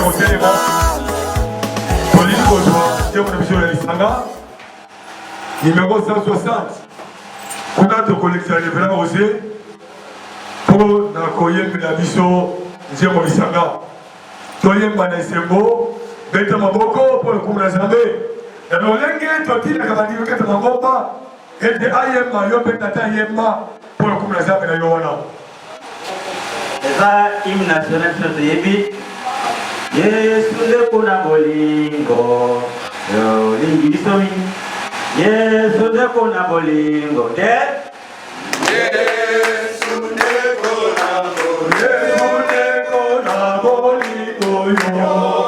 motelema tolingi kozwa ntango na biso ya lisanga numéro 160 kuna tokolekisa révérend Osé mpo na koyembela biso nzembo lisanga toyemba na esengo beta maboko mpo lokumu na Nzambe na lolenge totinaka bandiko kata mangomba ete ayemba yo mpe tata ayemba mpo lokumu na Nzambe na yo wana eza hymne national biso toyebi Yesu ndeko na bolingo olingi biso mingi Yesu ndeko na bolingo te Yesu ndeko na bolingo yo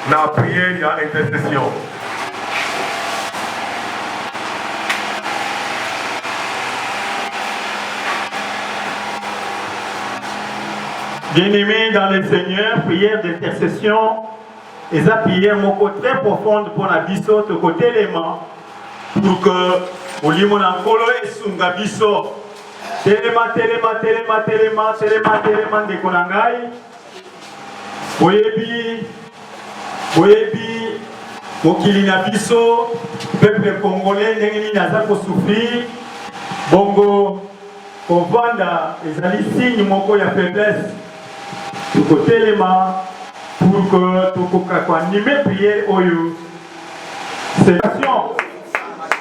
na prière ya intercession. Bien-aimés dans le Seigneur, prière d'intercession et ça prière mon côté très profonde pour la biso de côté élément pour que au limon en colo et sunga biso telema de konangai Boyebi mokili na biso peuple congolais ndenge naza ko souffrir bongo kovanda ezali signe moko ya faiblesse tukotelema pour que tukoka ko animer prière oyo c'est action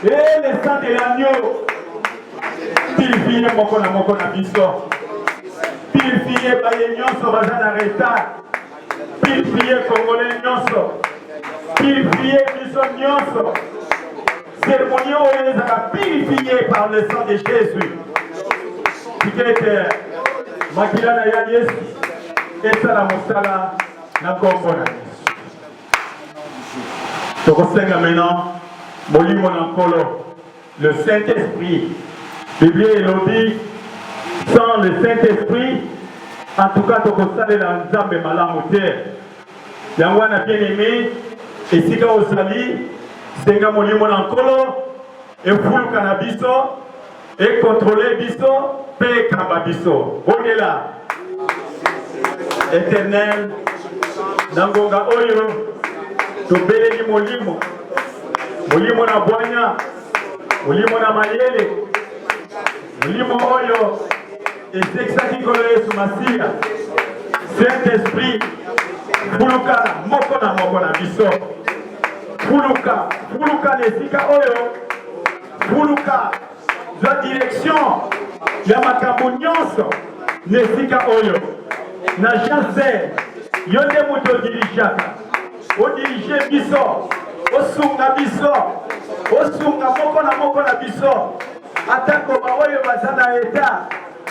et le sang de l'agneau purifier moko na biso purifier baye nyonso baza na retard purifier congolais nyonso purifier biso nyonso cérémonie oyo ezaka purifié par le sang de Jésus tikete makila na ya Yesu esala mosala na kombo na Yesu. Tokosenga maintenant molimo na nkolo le Saint-Esprit. Bible elobi sans le Saint-Esprit en tout cas tokosalela nzambe malamu te. Yango wana bien-aimé esika ozali senga molimo na nkolo efuluka na biso ekontrole biso pe ekamba biso. Bondela Éternel na ngonga oyo tobeleli molimo na bwanya molimo na mayele molimo oyo esekisaki nkolo Yesu Masiya. Saint-Esprit fuluka moko na biso fuluka na esika oyo fuluka za direction ya makambo nyonso na esika oyo na janse yo nde moto odirijaka odirige biso osunga biso osunga moko na biso atako baoyo baza na eta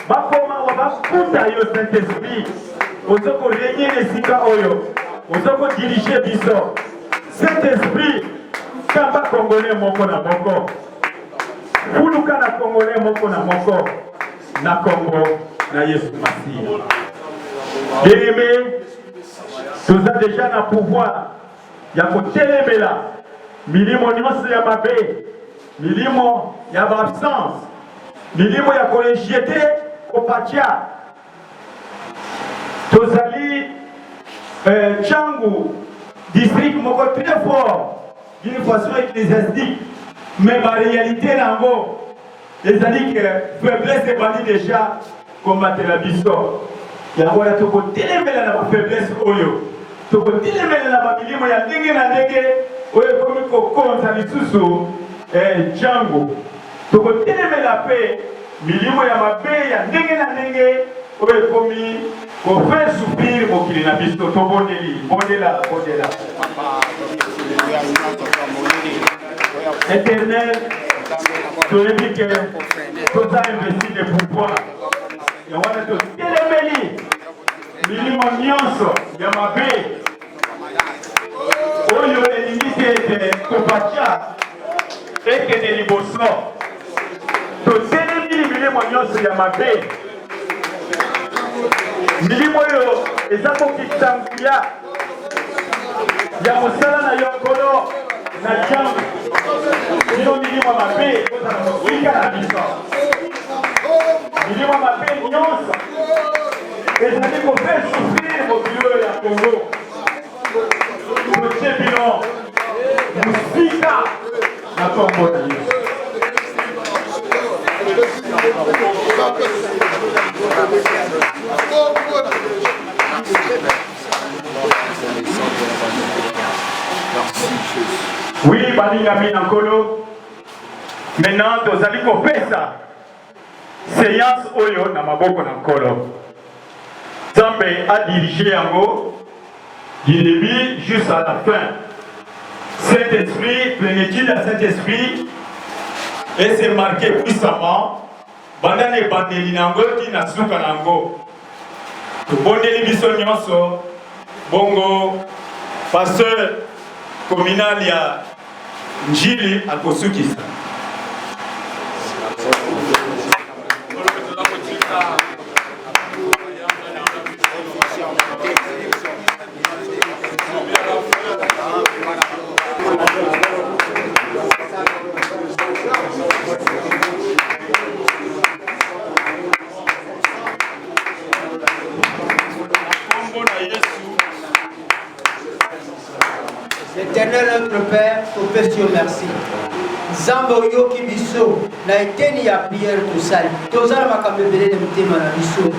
bakoma bakuta yo Saint-Esprit ozoko renye na esika oyo ozoko dirige biso. Saint-Esprit kamba kongole moko na moko fuluka na kongole moko na moko na kombo na Yesu Masiya. Bien-aimé, toza déjà na pouvoir ya kotelemela milimo nyonso ya mabe, milimo ya absence, milimo ya kolejete kopatia. Tozali Tchangu district moko très fort d'une façon ecclésiastique, mais ma réalité nango ezali que faiblesse ebandi déjà combattre la biso. Yango ya tokotelemela na faiblesse oyo tokotelemela na bamilimo ya ndenge na ndenge oyo ekomi kokonza lisusu Tchangu. Tokotelemela mpe milimo ya mabe ya ndenge na ndenge oyo ekomi kofaire souffrir mokili na biso. Tobondeli bondela. Éternel, toyebi ke toza investi de pouvoir yango wana totelemeli milimo nyonso ya mabe oyo elingi te ete kopatia ekende liboso. Totelemeli milimo nyonso ya mabe, milimo oyo eza kokitanguya ya mosala na yo nkolo na jambo bino milimo mabe kozala mosika na biso. Milimo mabe nyonso ezali kofaire souffrir mokili oyo ya Congo. Totie bino mosika na kombo na Yesu. Oui, balinga mina nkolo. Maintenant tozali kopesa séance oyo na maboko na nkolo. Nzambe a dirigé yango du début jusqu'à la fin. Saint-Esprit, plénitude à Saint-Esprit, et c'est marqué puissamment. Bandane bandeli nango ti na suka nango. Tobondeli biso nyonso bongo pasteur communal ya Njili akosukisa. Éternel notre Père, au Dieu merci. Zambo yoki biso na eteni ya prière tosali. Tozala makambo ebele na mitema na biso.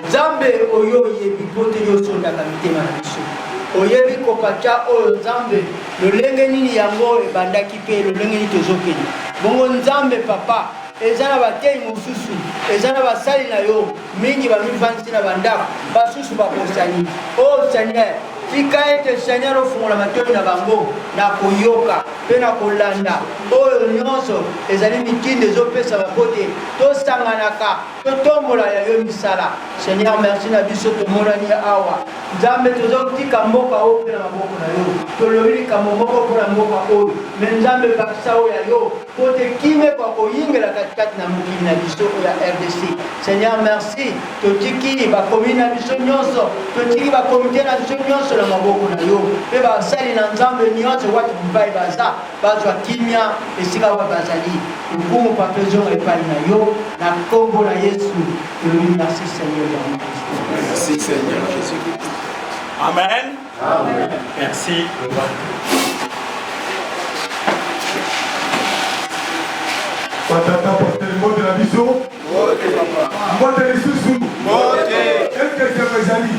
Zambe oyo yebi kote yoso ndaka mitema na biso. Oyebi kopacha oyo Zambe lolenge nini yango ebandaki pe lolenge nini tozokeni. Bongo Nzambe papa ezana batei mosusu ezana basali na yo mingi bamivansi na bandako basusu bakosani. Oh Seigneur, tika ete Seigneur ofungola matoi na bango na koyoka pe na kolanda oyo nyonso ezali mitinde ezopesa babote tosanganaka totombola ya yo misala. Seigneur, merci na biso tomonani awa nzambe tozotika mboka oyo mpe na maboko na yo tolobi likambo moko mpona mboka oyo me nzambe bakisa oyo ya yo po te kime kwa koyingela katikati na mokili na biso oyo ya RDC. Seigneur, merci totiki bakomi na biso nyonso totiki bakomite na biso nyonso na maboko na yo mpe basali na nzambe nyonso watu mbai baza bazwa kimia esika wa bazali ukumu papezonga epai na yo na kombo na Yesu tolobi merci Seigneur. Merci Seigneur Jésus. Amen. Amen. Merci. Patata pasteur mot de la biso. Mote papa. Mot de lisusu. Mote. Est-ce que c'est Bezali?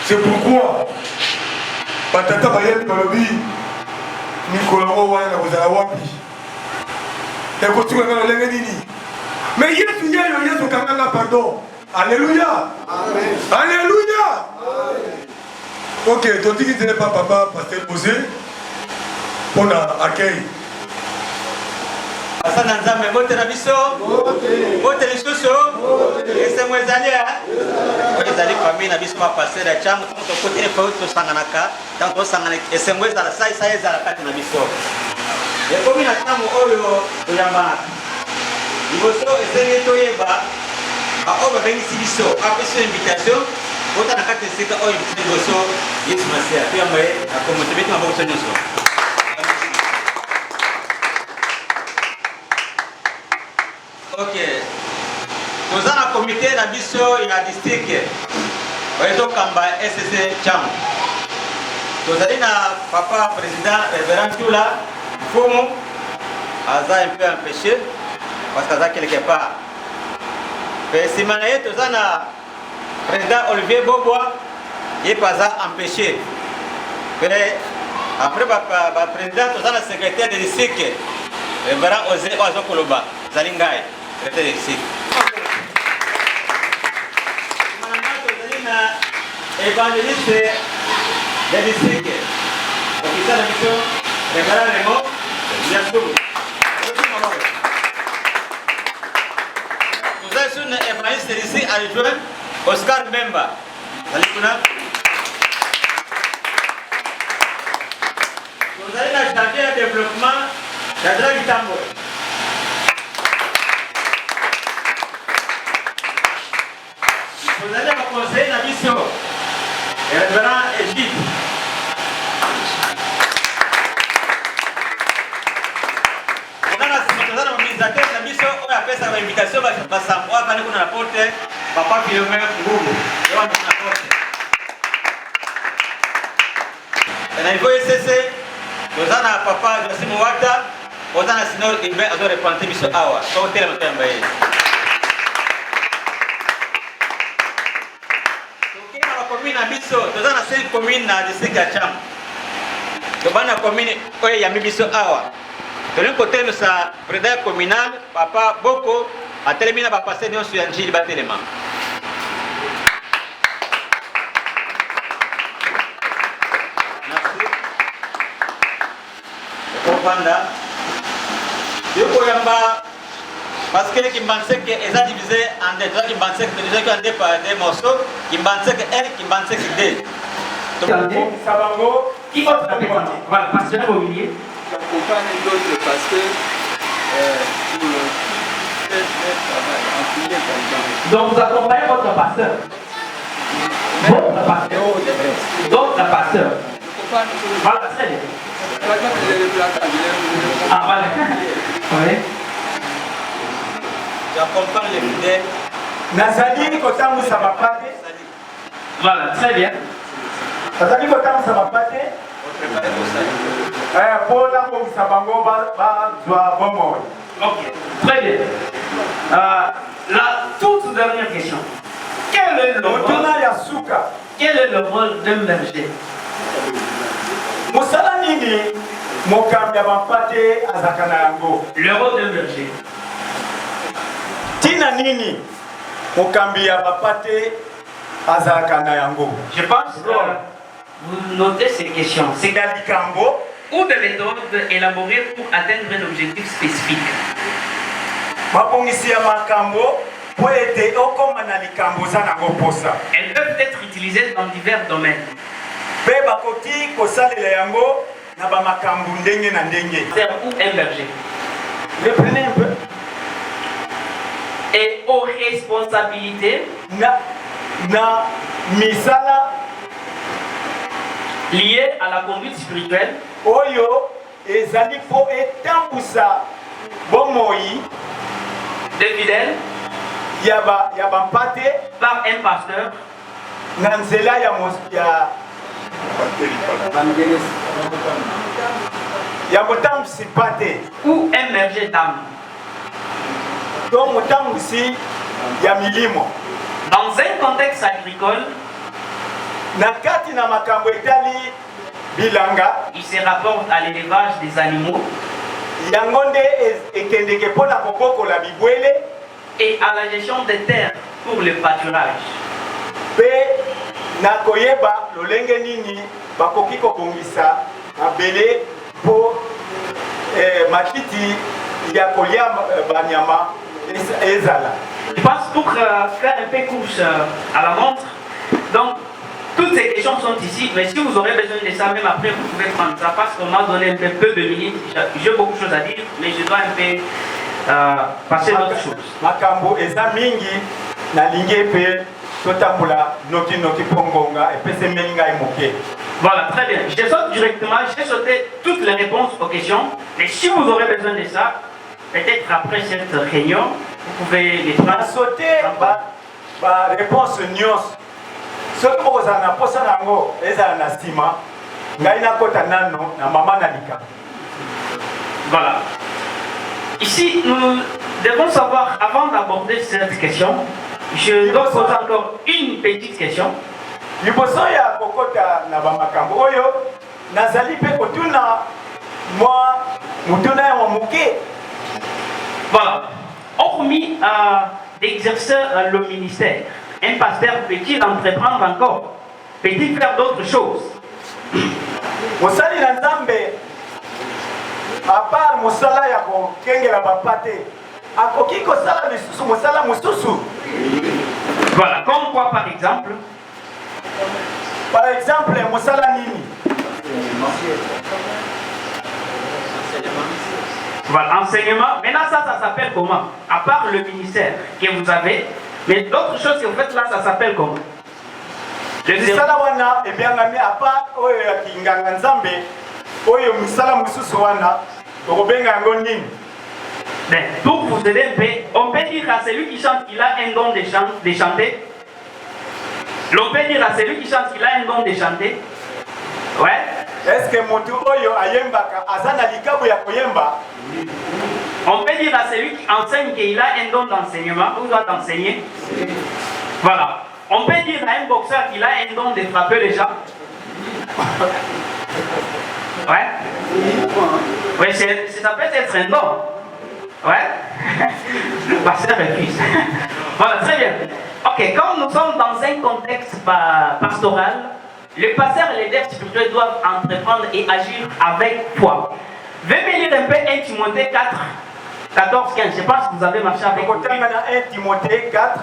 C'est pourquoi Patata Bayel Kolobi Nikolao Wana Wazalawapi et continue dans le Lengenini. Mais Yesu Kamanga, pardon. Alléluia. Amen. Alléluia. Ok, donc tu n'es pas papa, pasteur posé pour l'accueil. Asana nzambe bote na biso bote lisusu esengo ezali ezali famille na biso ma pasteur ya changu to kote e fauto sanganaka donc to sangana esengo ezala sai ezala kati na biso ekomi na tamu oyo oyamba liboso esengi toyeba oyo babengisi biso apesi invitation bota na kati esika oyo liboso Yesu Masia toyamba ye akomote beti maboko so nyonso. Ok, nous avons un comité d'ambition et un district. Nous avons SSC Cham. Nous avons papa président Révérend Tula, Fomo, Aza un peu empêché, parce qu'Aza quelque part. Mais si nous avons président Olivier Bobois, il n'est pas empêché. Mais après le président, nous avons le secrétaire de district, Révérend Osé Oazokoloba, Zalingaï. Ici. Évangéliste des districts. Officiel de mission, Révérend Raymond, Yassou. Yesun Evangeliste ici adjoint Oscar Memba. Salikuna. Vous allez la charger de développement Jadra Gitambo. Vous allez me conseiller la mission. Révérend Égypte. La mission on appelle ça invitation parce que moi quand on apporte papa qui le met nguvu on apporte na niveau SSC dozana papa Josimu Wata dozana sinor ibe adore pante biso awa so tele mtamba yeye donc na commune na biso dozana 5 commune na district ya Cham to bana commune oye ya biso awa. De l'un côté, nous sommes président communal, papa Boko, a terminé à passer sur Angile Batelema. Merci. Le Panda. Je Koyamba, parce que qui pensait que les a divisé en deux, qui pensait que les gens qui ont des morceaux, qui pensaient que elle, qui pensait que deux. Sabango, qui va te répondre? Voilà, pasteur immobilier. J'accompagne d'autres pasteurs pour faire leur travail, en prière par exemple. Donc vous accompagnez votre pasteur. Votre pasteur. D'autres pasteurs. Voilà, très bien. Ah, voilà. Oui. J'accompagne les fidèles. Nazali, Kotamu Sabapate. Voilà, très bien. Nazali, Kotamu Sabapate. Ok, très bien. La toute dernière question. Quel est le rôle d'un berger? Le rôle d'un berger. Tina nini mokambi ya bapate azalaka na yango. Je pense que vous notez ces questions. C'est na likambo ou des méthodes élaborées pour atteindre un objectif spécifique. mabongisi ya makambo po ete okoma na likambo za nango posa. Elles peuvent être utilisées dans divers domaines. Pe bakoki kosalela yango na bamakambo ndenge na ndenge. C'est ou un berger. Reprenez un peu. Et aux responsabilités na misala liées à la conduite spirituelle oyo ezali po etambusa bomoi des fidèles ya bampate par un pasteur na nzela ya motambusi pate ou un berger d'âme. to motambusi ya milimo. Dans un contexte agricole, na kati na makambo etali bilanga, il se rapporte à l'élevage des animaux yango nde ekendeke mpona kobokola bibwele et à la gestion des terres pour le pâturage. Pe na koyeba lolenge nini bakoki kobongisa mabele po matiti ya kolia banyama ezala. Je pense pour faire un peu course à la montre. Donc, toutes ces questions sont ici, mais si vous aurez besoin de ça, même après, vous pouvez prendre ça parce qu'on m'a donné un peu de minutes. J'ai beaucoup de choses à dire, mais je dois un peu passer à autre chose. Makambo eza mingi na lingi pe totambola noki pongonga et pese melinga emoke. Voilà, très bien. Je saute directement, j'ai sauté toutes les réponses aux questions, mais si vous aurez besoin de ça, peut-être après cette réunion, vous pouvez les prendre. Sauter ba réponse nyos. Soki bokozala na posa nango ezala na nsima ngai nakota nano na mama na lika. Voilà. Ici, nous devons savoir, avant d'aborder cette question, je dois poser encore une petite question. Liboso ya kokota na bamakambo oyo nazali pe kotuna mwa mutuna ya moke. Voilà. Hormis d'exercer le ministère, un pasteur peut-il entreprendre encore? Peut-il faire d'autres choses? Mosali na Nzambe, à part mosala ya kokengela bapate, akoki kosala lisusu mosala mosusu. Voilà, comme quoi par exemple? Par exemple, mosala nini? Voilà, enseignement. Maintenant, ça s'appelle comment? À part le ministère que vous avez, mais d'autres choses que vous faites là, ça s'appelle comment? Misala wana ebyangami à part oyo ya kinganga nzambe oyo misala mosusu wana tokobenga yango nini? Ben, pour vous aider un peu, on peut dire à celui qui chante qu'il a un don de chanter. On peut dire à celui qui chante qu'il a un don de chanter. Ouais. Est-ce que motu oyo ayembaka azana likabu ya koyemba? On peut dire à celui qui enseigne qu'il a un don d'enseignement, ou doit enseigner. Voilà. On peut dire à un boxeur qu'il a un don de frapper les gens. Ouais. Oui, ça peut être un don. Ouais. Le pasteur refuse. Voilà, très bien. Ok, comme nous sommes dans un contexte pastoral, les pasteurs et les leaders spirituels doivent entreprendre et agir avec foi. Veuillez lire un peu 1 Timothée 4, 14, 15. Je pense que vous avez marché avec moi. 1 Timothée 4,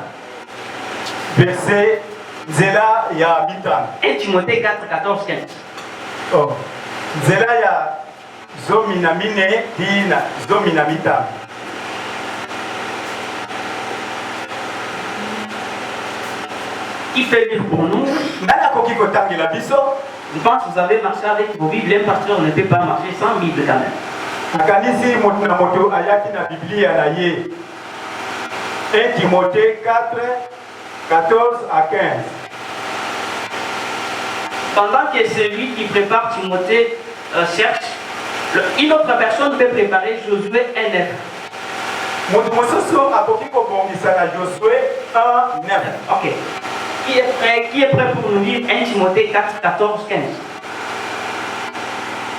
verset Zela ya Bitan. 1 Timothée 4, 14, 15. Oh. Zela ya Zomina Mine, Dina Zomina Bitan. Qui peut lire pour nous? Je pense que vous avez marché avec vos Bibles. Un pasteur ne peut pas marcher sans Bible quand même. Akanisi moto na moto ayaki na Biblia na ye. 1 Timothée 4, 14 à 15. Pendant que celui qui prépare Timothée cherche, une autre personne peut préparer Josué 1:9. Moto mosusu akoki kobongisa na Josué 1:9. Ok. Qui est prêt pour nous lire 1 Timothée 4, 14, 15?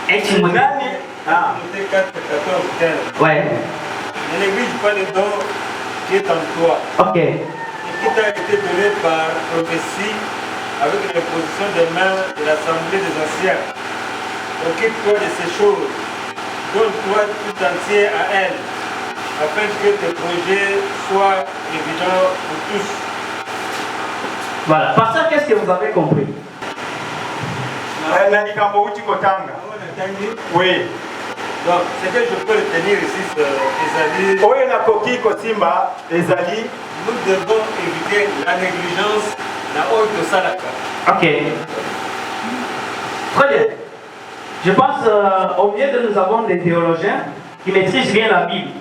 1 Timothée 4, 14, 15. Ouais. Ne néglige pas le don qui est en toi. Ok. Et qui t'a été donné par prophétie avec l'imposition des mains de l'Assemblée des anciens. Occupe-toi de ces choses. Donne-toi tout entier à elle, afin que tes projets soient évidents pour tous. Voilà. Pasteur, qu'est-ce que vous avez compris? Oui. Donc, ce que je peux retenir ici, Esalie, nous devons éviter la négligence, la haute de Salaka. Ok. Très bien. Je pense au milieu de nous avons des théologiens qui maîtrisent bien la Bible.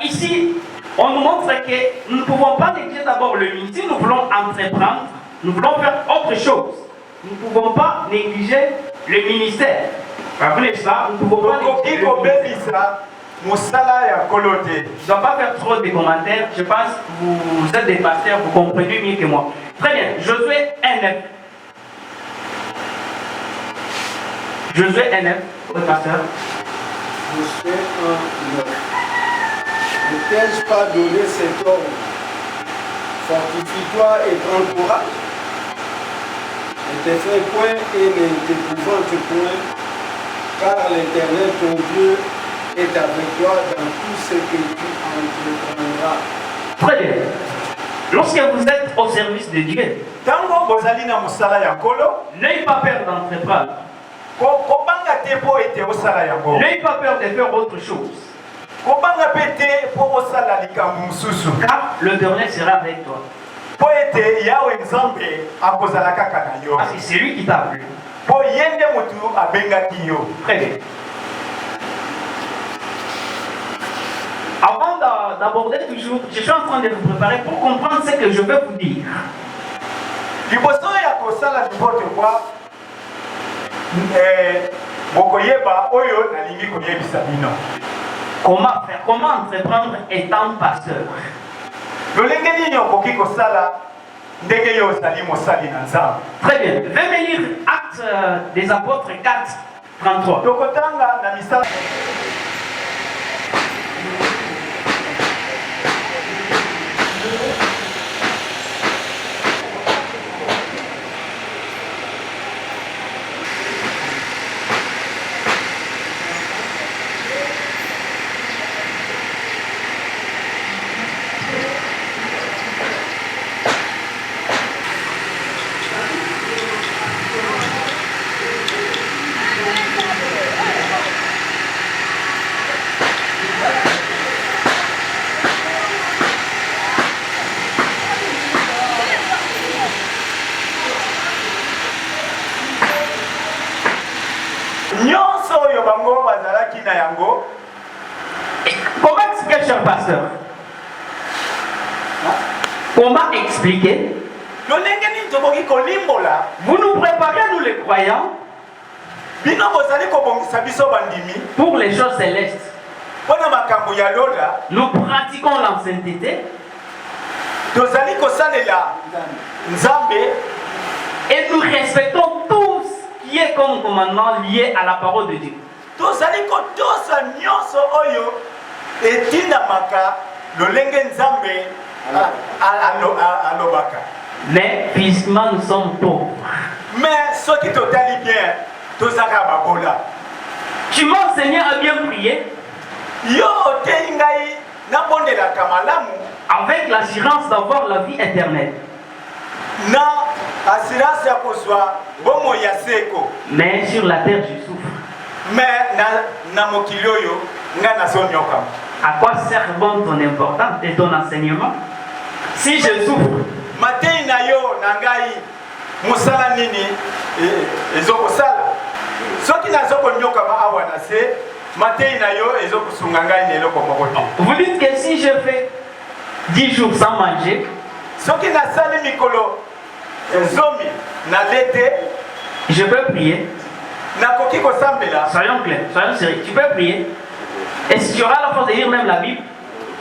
Ici, on nous montre que nous ne pouvons pas négliger d'abord le ministère. Si nous voulons entreprendre, nous voulons faire autre chose. Nous ne pouvons pas négliger le ministère. Vous n'êtes pas, nous ne pouvons pas négliger le ministère. Je ne dois pas faire trop de commentaires. Je pense que vous êtes des pasteurs, vous comprenez mieux que moi. Très bien. Josué 1:9. Josué 1:9. Oui, pasteur. Josué 1:9. Ne t'ai-je pas donné cet ordre? Fortifie-toi et prends courage. Ne t'effraie point et ne t'épouvante point, car l'Éternel ton Dieu est avec toi dans tout ce que tu entreprendras. Très bien. Lorsque vous êtes au service de Dieu, n'ayez pas peur d'entreprendre. N'ayez pas peur de faire autre chose. Car l'Éternel sera avec toi. Parce que c'est lui qui t'a appelé. Très bien. Avant d'aborder toujours, je suis en train de vous préparer pour comprendre ce que je vais vous dire. Comment faire? Comment entreprendre étant pasteur? Très bien. Venez lire Actes des Apôtres 4, 33. nyonso oyo bango bazalaki na yango. Comment expliquer, cher pasteur? Comment expliquer? Vous nous préparez, nous les croyants, pour les choses célestes. Nous pratiquons l'ancienneté. Et nous respectons tout ce qui est comme commandement lié à la parole de Dieu. Mais physiquement nous sommes pauvres. Mais ce qui totali bien, tu m'as enseigné à bien prier avec l'assurance d'avoir la vie éternelle. Mais sur la terre je souffre. À quoi sert bon ton importance et ton enseignement si je souffre? Vous dites que si je fais 10 jours sans manger, je peux prier. Soyons clairs, soyons sérieux. Tu peux prier. Est-ce que tu auras la force de lire même la Bible?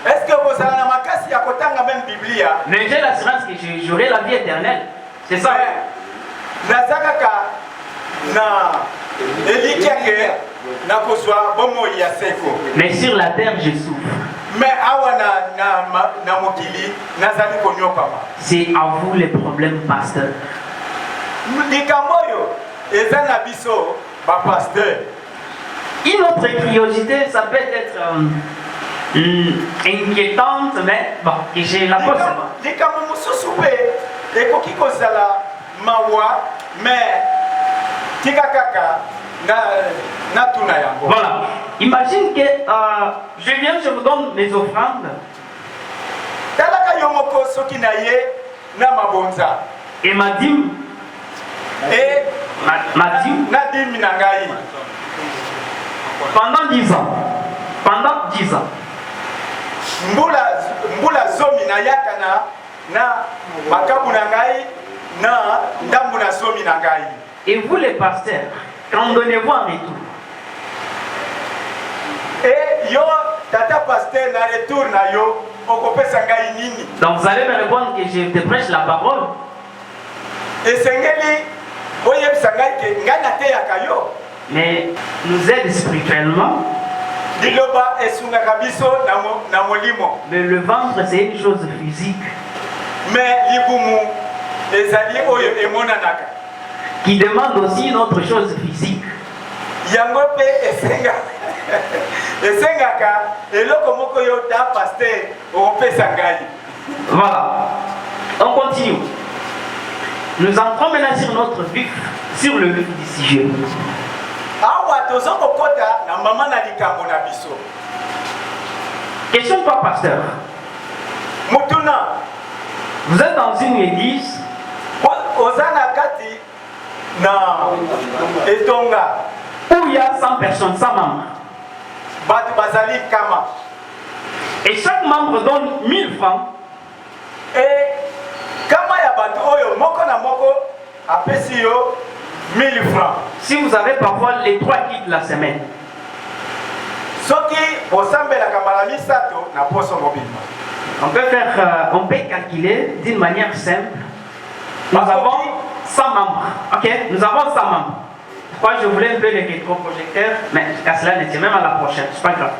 Est-ce que vous avez la makasi à kotanga même Biblia? Mais j'ai l'assurance que j'aurai la vie éternelle. C'est ça. Nazakaka na elikiake na kozwa bomo ya seko. Mais sur la terre je souffre. Mais awa na mokili nazali konyokama. C'est à vous les problèmes, pasteur. Likamboyo ezana biso ba pasteur. Une autre curiosité, ça peut être inquiétante, mais bon, que j'ai la pose. Voilà. Imagine que je viens, je vous donne mes offrandes. Et ma dîme. Ma dîme. Pendant 10 ans. Pendant 10 ans. Mbula zomi na yakana na makabu na ngai na ndambu na zomi na ngai. Et vous les pasteurs, qu'en donnez-vous en retour? Et yo tata pasteur na retour na yo okopesa ngai nini? Donc vous allez me répondre que je te prêche la parole. Et sengeli oyebisa ngai ke ngai na te yakayo. Mais nous aide spirituellement. Mais le ventre c'est une chose physique. Qui demande aussi une autre chose physique. Voilà. On continue. Nous entrons maintenant sur le vif du sujet. Question pas pasteur. Vous êtes dans une église où il y a 100 personnes, 100 membres. Et chaque membre donne 1000 francs. Et kama ya bato oyo moko na moko apesi yo 1000 francs. Si vous avez parfois les 3 kits de la semaine. On peut calculer d'une manière simple. Nous avons 100 membres. Ok, nous avons 100 membres. Pourquoi je voulais un peu les rétroprojecteurs, mais à cela n'était même à la prochaine, c'est pas grave.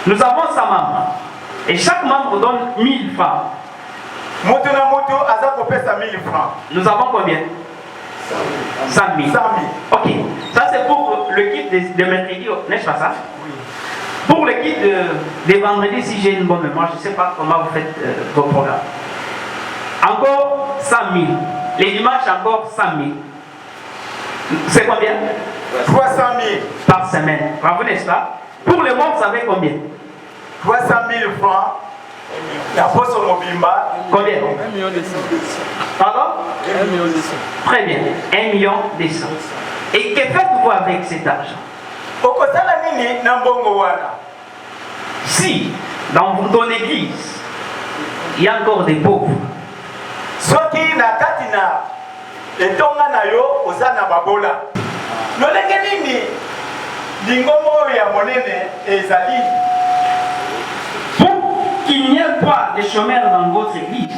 Nous avons 100 membres. Et chaque membre donne 1000 francs. Nous avons combien? 100 000. Ok, ça c'est pour le kit de mercredi, n'est-ce pas ça? Oui. Pour le kit de vendredi, si j'ai une bonne mémoire, je ne sais pas comment vous faites vos programmes. Encore 100 000. Les dimanches, encore 100 000. C'est combien? 300 000 par semaine. Bravo, n'est-ce pas? Pour le mois, vous savez combien? 300 000 francs. Combien? 1 million de 100. Pardon? 1 million de 100. Très bien. 1 million de 100. Et que faites-vous avec cet argent? Si, dans ton église, il y a encore des pauvres, pour qu'il n'y ait pas de chômeurs dans votre église,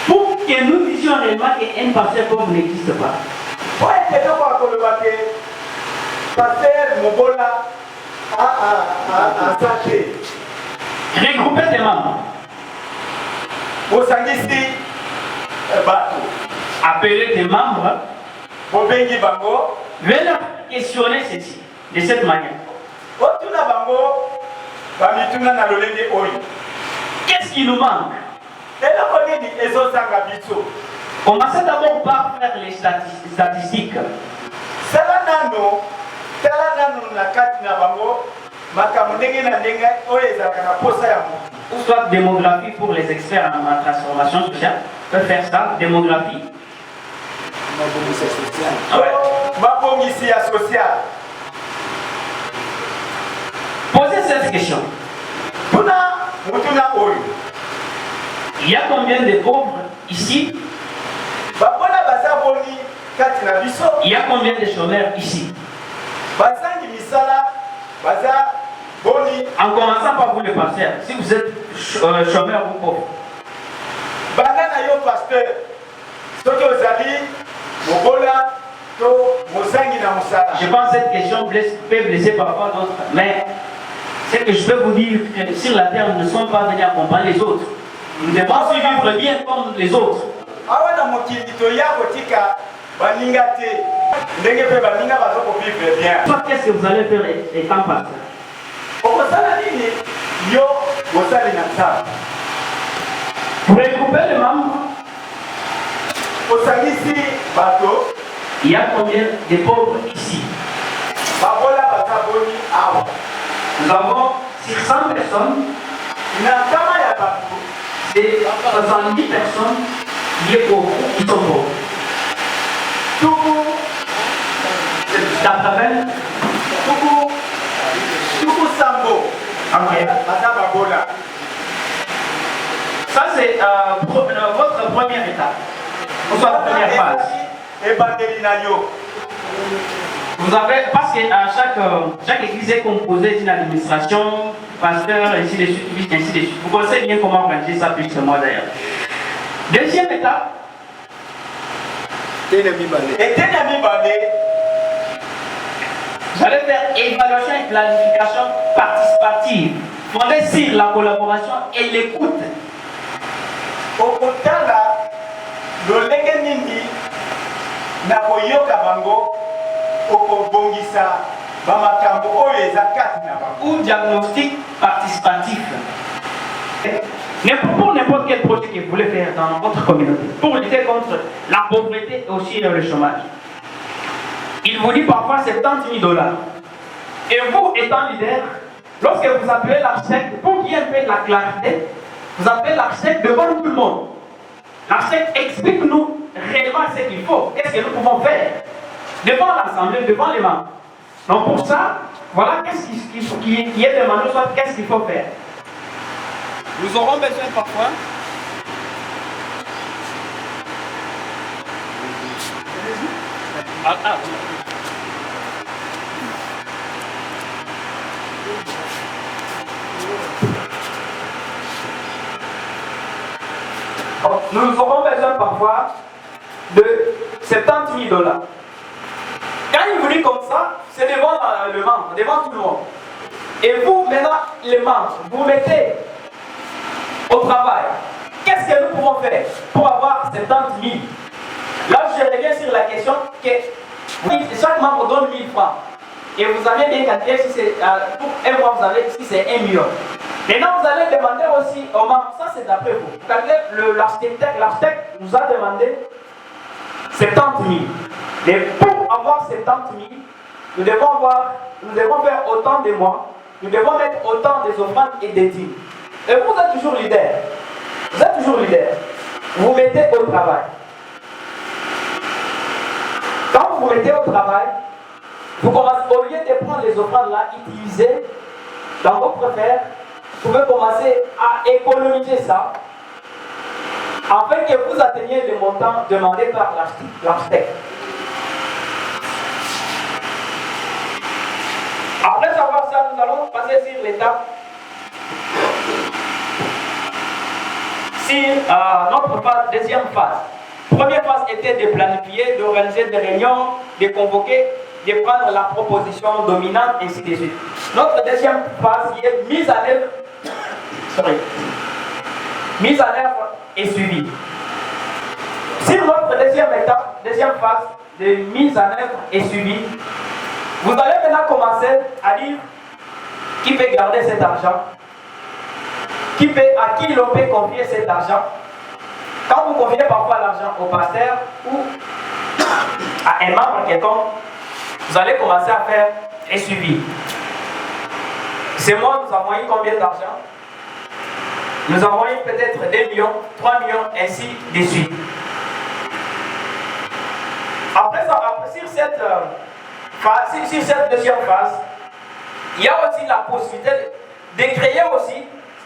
pour que nous disions réellement qu'un pasteur pauvre n'existe pas. Regroupez des membres. Appelez des membres. Venez leur questionner ceci de cette manière. Qu'est-ce qui nous manque? Commencez d'abord par faire les statistiques. Ou soit démographie pour les experts en transformation sociale. On peut faire ça, démographie. Posez cette question. Il y a combien de pauvres ici? Il y a combien de chômeurs ici? En commençant par vous le pasteur, si vous êtes chômeur ou pauvre, je pense que cette question peut blesser parfois d'autres, mais ce que je peux vous dire, que sur la terre, nous ne sommes pas venus accompagner les autres. Nous devons vivre bien comme les autres. Qu'est-ce que vous allez faire étant pasteur? Pour regrouper les membres, il y a combien de pauvres ici? Nous avons 600 personnes. C'est 70 personnes qui sont pauvres, qui sont pauvres. Ça c'est votre première étape. Ou soit la première phase. Vous avez, parce que chaque église est composée d'une administration, pasteur, ainsi de suite, ainsi de suite. Vous connaissez bien comment organiser ça plus que moi d'ailleurs. Deuxième étape. Vous allez faire évaluation et planification participative, fondée sur la collaboration et l'écoute. Ou diagnostic participatif. Pour n'importe quel projet que vous voulez faire dans votre communauté, pour lutter contre la pauvreté et aussi le chômage. Il vous dit parfois 70 000 $. Et vous, étant leader, lorsque vous appelez l'architecte, pour qu'il y ait un peu de la clarté, vous appelez l'architecte devant tout le monde. L'architecte explique-nous réellement ce qu'il faut, qu'est-ce que nous pouvons faire devant l'assemblée, devant les membres. Donc pour ça, voilà qu'est-ce qui est demandé, soit qu'est-ce qu'il faut faire. Nous aurons besoin parfois nous aurons besoin parfois de 70 000 $. Quand il vous dit comme ça, c'est devant le membre, devant tout le monde. Et vous, maintenant, les membres, vous mettez au travail. Qu'est-ce que nous pouvons faire pour avoir 70 000 $? Là, je reviens sur la question que chaque membre donne 1000 francs. Et vous avez bien calculé si c'est pour un mois, vous avez si c'est 1 million. Maintenant, vous allez demander aussi aux membres, ça c'est d'après vous. L'architecte nous a demandé 70 000. Mais pour avoir 70 000, nous devons faire autant de mois, nous devons mettre autant des offrandes et des dîmes. Et vous êtes toujours leader. Vous êtes toujours leader. Vous mettez mettez au travail. Quand vous vous mettez au travail, vous commencez, au lieu de prendre les offrandes là, utilisées dans votre affaire, vous pouvez commencer à économiser ça afin que vous atteigniez le montant demandé par l'architecte. Après avoir ça, nous allons passer sur l'étape, sur notre deuxième phase. Première phase était de planifier, d'organiser des réunions, de convoquer, de prendre la proposition dominante, ainsi de suite. Notre deuxième phase qui est mise en œuvre, et suivie. Sur notre deuxième étape, deuxième phase de mise en œuvre et suivie, vous allez maintenant commencer à dire qui peut garder cet argent, à qui l'on peut confier cet argent. Quand vous confiez parfois l'argent au pasteur ou à un membre quelconque, vous allez commencer à faire un suivi. C'est moi, nous avons eu combien d'argent? Nous avons eu peut-être 2 millions, 3 millions, ainsi de suite. Après ça, sur cette deuxième phase, il y a aussi la possibilité de créer aussi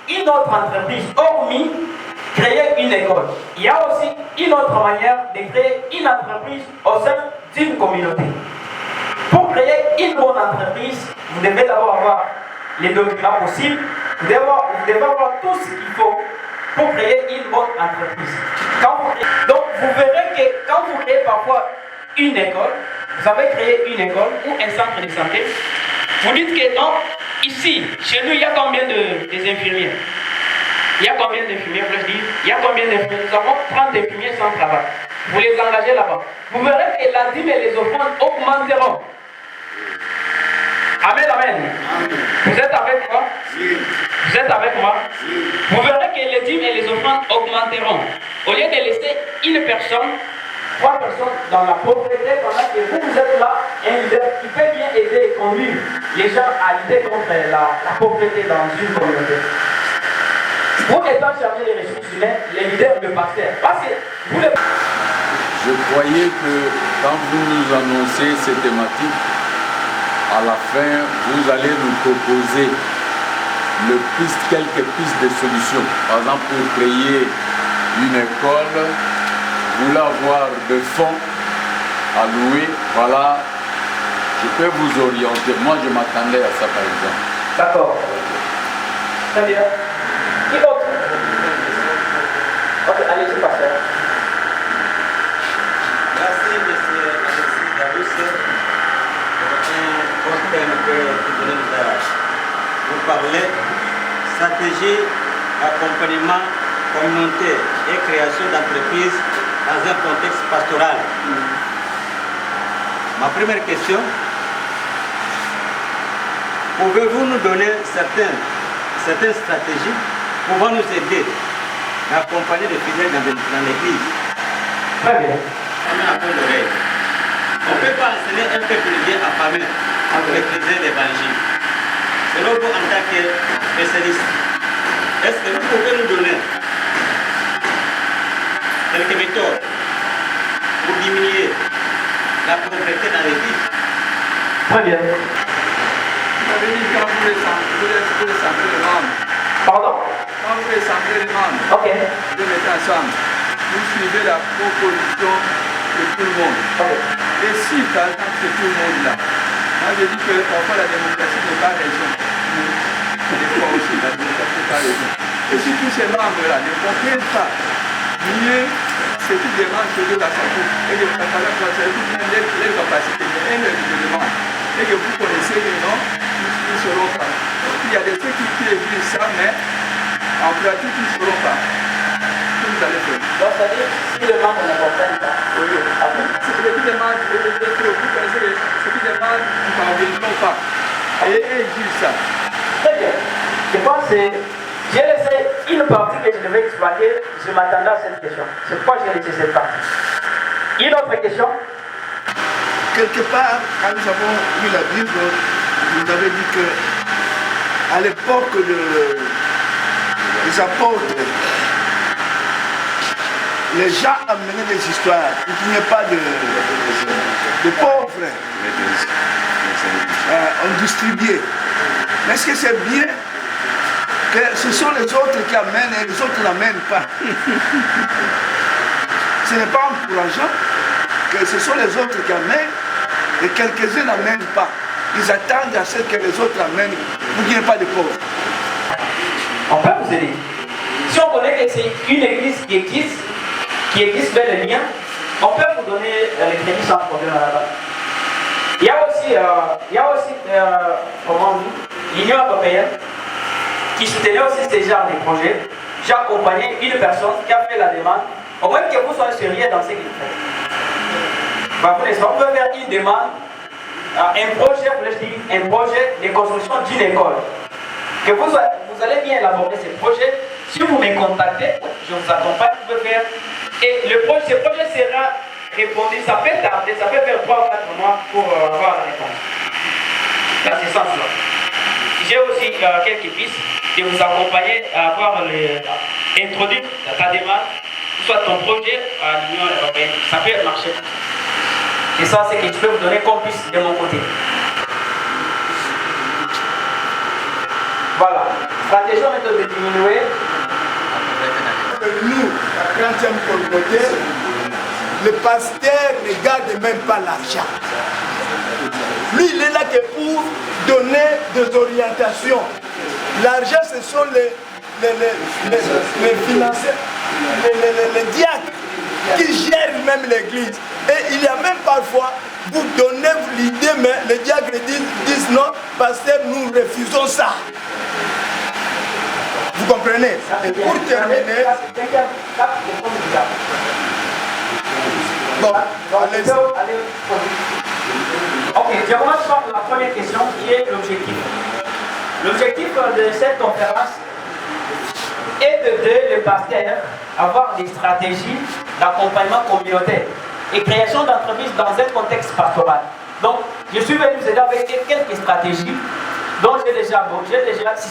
une autre entreprise, hormis créer une école. Il y a aussi une autre manière de créer une entreprise au sein d'une communauté. Pour créer une bonne entreprise, vous devez d'abord avoir les documents possibles, vous devez avoir tout ce qu'il faut pour créer une bonne entreprise. Donc vous verrez que quand vous créez parfois une école, vous avez créé une école ou un centre de santé, vous dites que non, ici, chez nous, il y a combien des infirmiers? Il y a combien d'infirmiers, je dis, il y a combien d'infirmiers? Nous avons 30 infirmiers sans travail. Vous les engagez là-bas. Vous verrez que la dîme et les offrandes augmenteront. Amen, amen. Vous êtes avec moi? Vous êtes avec moi? Vous verrez que les dîmes et les offrandes augmenteront. Au lieu de laisser une personne, 3 personnes dans la pauvreté, pendant que vous êtes là, un leader qui peut bien aider et conduire les gens à lutter contre la pauvreté dans une communauté. Vous étant chargé des ressources humaines, les leaders, le pasteur, parce que vous les... Je croyais que quand vous nous annoncez ces thématiques, à la fin, vous allez nous proposer quelques pistes de solutions. Par exemple, pour créer une école, vous voulez avoir de fonds à louer, voilà, je peux vous orienter. Moi, je m'attendais à ça, par exemple. D'accord. Très bien. Qui autre? Ok, allez-y, pasteur. Merci, M. Alexis Darousse, pour un thème que vous venez de vous parler. Stratégie, accompagnement communautaire et création d'entreprises dans un contexte pastoral. Ma première question, pouvez-vous nous donner certaines stratégies pouvant nous aider à accompagner les fidèles dans l'église? Très bien. On ne peut pas enseigner un peuple bien affamé à maîtriser l'évangile. Selon vous, en tant que spécialiste, est-ce que vous pouvez nous donner quelques méthodes pour diminuer la pauvreté dans l'église? Très bien. Vous avez dit quand vous les samplez les membres. Pardon? Quand vous les samplez les membres, ok. Vous les mettez ensemble. Vous suivez la proposition de tout le monde. Okay. Et si par exemple c'est tout le monde là, moi je dis que parfois la démocratie n'est pas raison. Des fois aussi la démocratie n'est pas raison. Et si tous ces membres là ne comprennent pas mieux ce qui demande chez eux la santé, et que vous avez bien les capacités, mais un demande, et que vous connaissez les noms, ils ne seront pas. Il y a des ceux qui écrivent ça, mais en pratique ils ne seront pas. Vous allez faire. Donc, c'est-à-dire, si le membre ne comprend pas, oui. Ce qui demande, vous connaissez ce qui demande, nous ne parvenons pas. Et ils disent ça. Très bien. Je pense que j'ai laissé une partie que je devais exploiter. Je m'attendais à cette question. C'est pourquoi j'ai laissé cette partie. Une autre question? Quelque part, quand nous avons lu la Bible, vous avez dit que à l'époque des apôtres, les gens amenaient des histoires pour qu'il n'y ait pas de pauvres. On distribuait. Mais est-ce que c'est bien que ce sont les autres qui amènent et les autres n'amènent pas? Ce n'est pas encourageant que ce sont les autres qui amènent et quelques-uns n'amènent pas. Ils attendent à ce que les autres amènent pour qu'il n'y ait pas de pauvres. On peut vous aider. Si on connaît que c'est une église qui existe bel et bien, on peut vous donner les crédits sans problème là-bas. Il y a aussi comment on dit, l'Union européenne qui soutenait aussi ces genres de projets. J'ai accompagné une personne qui a fait la demande, au moins que vous soyez sérieux dans ce qu'il fait. Vous pouvez faire une demande, un projet de construction d'une école. Que vous allez bien élaborer ce projet. Si vous me contactez, je vous accompagne, vous pouvez faire. Et ce projet sera répondu, ça peut tarder, ça peut faire 3 ou 4 mois pour avoir la réponse. Dans ce sens-là. J'ai aussi quelques pistes de vous accompagner à avoir introduit ta demande, soit ton projet à l'Union européenne. Ça peut marcher. Et ça, c'est que je peux vous donner comme piste de mon côté. Voilà. Stratégie de diminuer. Nous, la 30e communauté, le pasteur ne garde même pas l'argent. Lui, il est là que pour donner des orientations. L'argent, ce sont les financiers, les diacres qui gèrent même l'église. Et il y a même parfois, vous donnez l'idée, mais les diacres disent non, pasteur, nous refusons ça. Vous comprenez? Et pour terminer... Bon, allez-y. Ok, je commence par la première question qui est l'objectif. L'objectif de cette conférence est d'aider les pasteurs à avoir des stratégies d'accompagnement communautaire et création d'entreprises dans un contexte pastoral. Donc, je suis venu vous aider avec quelques stratégies dont j'ai déjà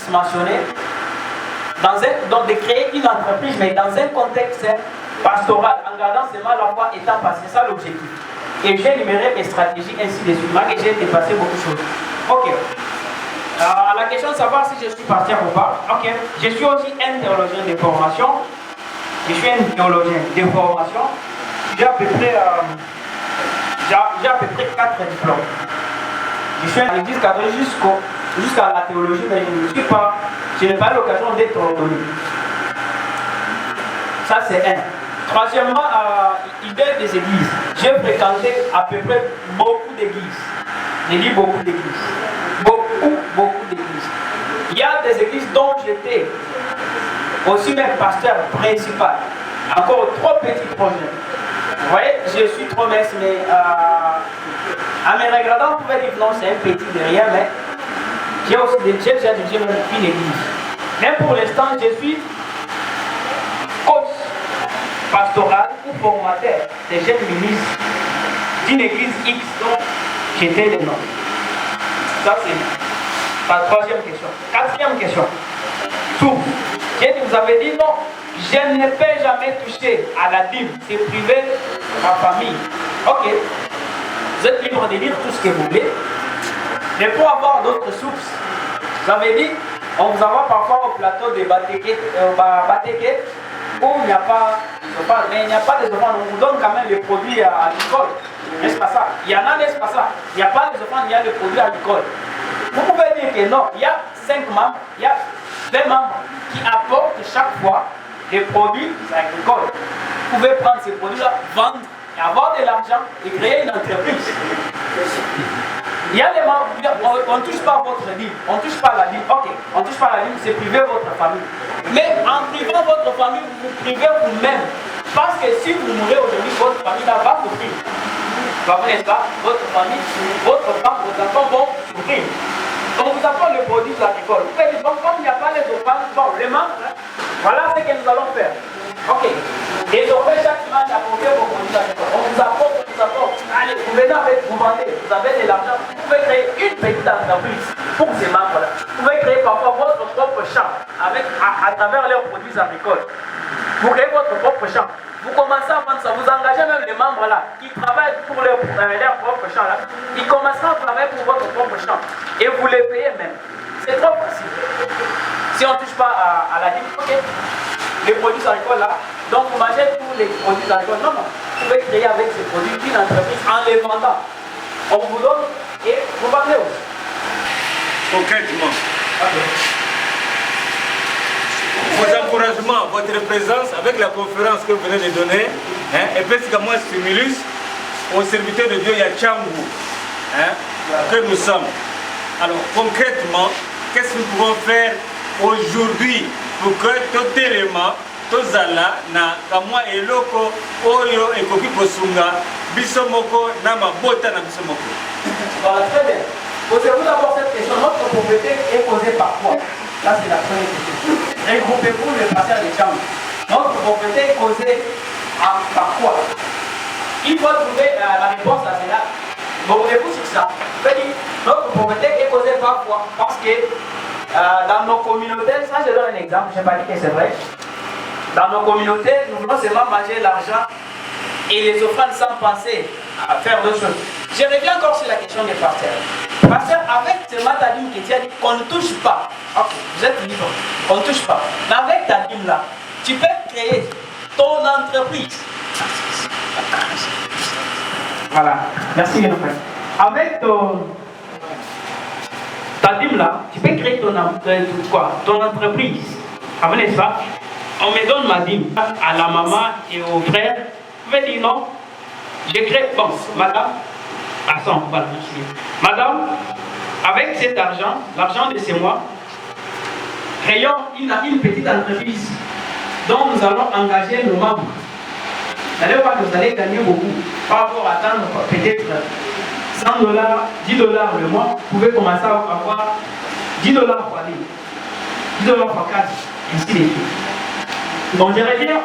mentionné. Donc de créer une entreprise, mais dans un contexte pastoral, en gardant seulement la foi étant passé, c'est ça l'objectif. Et j'ai énuméré mes stratégies ainsi de suite, et j'ai dépassé beaucoup de choses. Ok. La question de savoir si je suis pasteur ou pas. Ok. Je suis aussi un théologien de formation. Je suis un théologien de formation. J'ai à peu près 4 diplômes. Je suis à l'église catholique jusqu'à la théologie, mais je n'ai pas l'occasion d'être ordonné. Ça, c'est un. Troisièmement, idée des églises. J'ai fréquenté à peu près beaucoup d'églises. Je dis beaucoup d'églises. Beaucoup d'églises. Il y a des églises dont j'étais aussi même pasteur principal. Encore 3 petits projets. Vous voyez, je suis trop mince, mais à mes regardants, vous pouvez dire non, c'est un petit derrière, mais j'ai aussi déjà dirigé une église. Mais pour l'instant, je suis coach pastoral ou formateur des jeunes ministres d'une église X dont j'étais le nom. Ça, c'est la 3e question. 4e question. Tout. Vous avez dit non, je ne peux jamais toucher à la dîme, c'est privé de ma famille. Ok. Vous êtes libre de dire tout ce que vous voulez. Mais pour avoir d'autres sources, vous avez dit, on vous envoie parfois au plateau de Bateke, où il n'y a pas de offrande, mais il n'y a pas de offrandes, on vous donne quand même les produits à l'école. N'est-ce pas ça? Il y en a, n'est-ce pas ça? Il n'y a pas de offrandes, il y a les produits à l'école. Vous pouvez dire que non, il y a 5 membres, il y a 20 membres qui apportent chaque fois des produits agricoles. Vous pouvez prendre ces produits-là, vendre, et avoir de l'argent et créer une entreprise. Il y a les membres, on ne touche pas votre dîme, on ne touche pas la dîme. Ok, on ne touche pas la dîme, c'est priver votre famille. Mais en privant votre famille, vous privez vous-même. Parce que si vous mourrez aujourd'hui, votre famille va souffrir. Vous comprenez pas? Votre famille, votre femme, vos enfants vont souffrir. On vous apprend le produit de l'agricole. Vous pouvez dire, bon, comme il n'y a pas les offrandes, bon, les membres, voilà ce que nous allons faire. Ok. Désormais, chaque dimanche, apportez vos produits agricoles. On vous apporte, allez, vous venez avec, vous vendez, vous avez de l'argent. Vous pouvez créer une petite entreprise pour ces membres-là. Vous pouvez créer parfois votre propre champ à travers leurs produits agricoles. Vous créez votre propre champ. Vous commencez chambres-là, qui travaillent pour leur propre champ, là, ils commenceront à travailler pour votre propre champ. Et vous les payez même. C'est trop facile. Si on ne touche pas à la dîme, ok, les produits agricoles là, donc vous mangez tous les produits agricoles. Non, non. Vous pouvez créer avec ces produits une entreprise en les vendant. On vous donne et vous vendez aussi. Concrètement, vos encouragements, votre présence avec la conférence que vous venez de donner, et puis moi stimulus aux serviteurs de Dieu Yachangu, que nous sommes. Alors concrètement, qu'est-ce que nous pouvons faire aujourd'hui pour que tout élément, tout zala, na kamwa eloko, oyo ekoki kosunga, bisomoko, na mabota na bisomoko. Voilà, très bien. Posez-vous d'abord cette question. Notre propriété est posée par quoi? Ça, c'est la première question. Regroupez-vous les pasteurs des chambres. Notre propriété est causée par quoi? Il faut trouver la réponse à cela. Bornez-vous sur ça. Notre propriété est causée par quoi? Parce que dans nos communautés, ça je donne un exemple, je n'ai pas dit que c'est vrai. Dans nos communautés, nous voulons seulement manger l'argent et les offrandes sans penser à faire d'autres choses. Je reviens encore sur la question des pasteurs. Pasteur, avec ce matadim que tu as dit qu'on ne touche pas, ok, vous êtes libre, on ne touche pas. Mais avec ta dîme là, tu peux créer ton entreprise. Voilà, merci bien frère. Avec ta dîme là, tu peux créer ton entreprise. Ah, n'est-ce pas? On me donne ma dîme à la maman et au frère. Vous pouvez dire non, j'ai créé, bon, madame, voilà, merci. Madame, avec cet argent, l'argent de ces mois, créons une petite entreprise dont nous allons engager nos membres. D'ailleurs, vous allez gagner beaucoup. Par rapport à attendre peut-être $100, $10 le mois, vous pouvez commencer à avoir $10 par ligne, $10 par 4, ainsi de suite. Donc, je reviens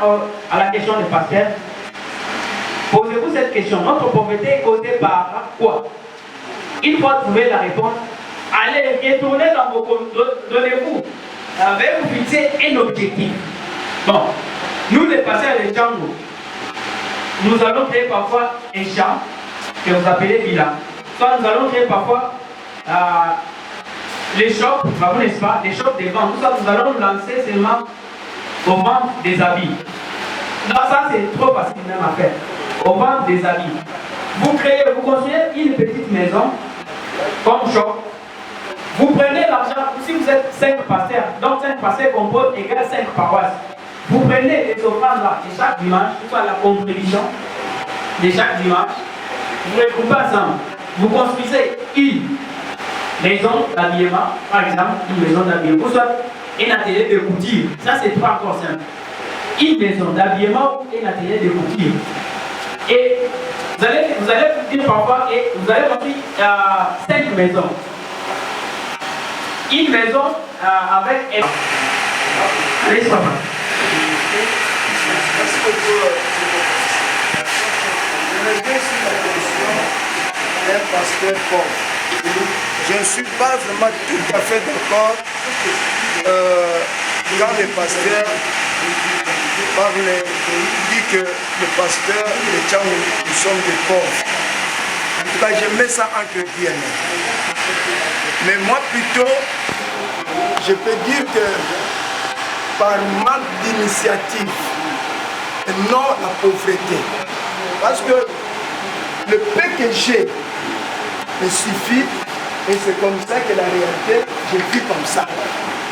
à la question des pasteurs. Posez-vous cette question. Notre pauvreté est causée par quoi? Il faut trouver la réponse. Allez, retournez dans vos communautés. Donnez-vous. Vous fixer un objectif. Bon, nous les pasteurs des Django, nous allons créer parfois un champ que vous appelez bilan. Soit nous allons créer parfois les shops, n'est-ce pas? Les shops des ventes. Tout ça, nous allons lancer seulement aux ventes des habits. Non, ça c'est trop facile même à faire. Aux ventes des habits. Vous construisez une petite maison comme shop. Vous prenez l'argent, si vous êtes 5 pasteurs, donc 5 pasteurs composent égale 5 paroisses. Vous prenez les offrandes là de chaque dimanche, soit la contribution de chaque dimanche, vous regroupez ensemble. Vous construisez une maison d'habillement, par exemple, une maison d'habillement, ou soit un atelier de couture. Ça c'est pas encore simple. Une maison d'habillement ou un atelier de couture. Et vous allez vous dire parfois, et vous allez construire 5 maisons. Une maison avec... Allez, soit. Je reviens sur la question d'un pasteur pauvre. Je ne suis pas vraiment tout à fait d'accord quand les pasteurs dit que le pasteur, les gens, nous sommes des pauvres. En tout cas, je mets ça entre guillemets. Mais moi plutôt, je peux dire que par manque d'initiative, et non la pauvreté. Parce que le peu que j'ai me suffit, et c'est comme ça que la réalité, je vis comme ça.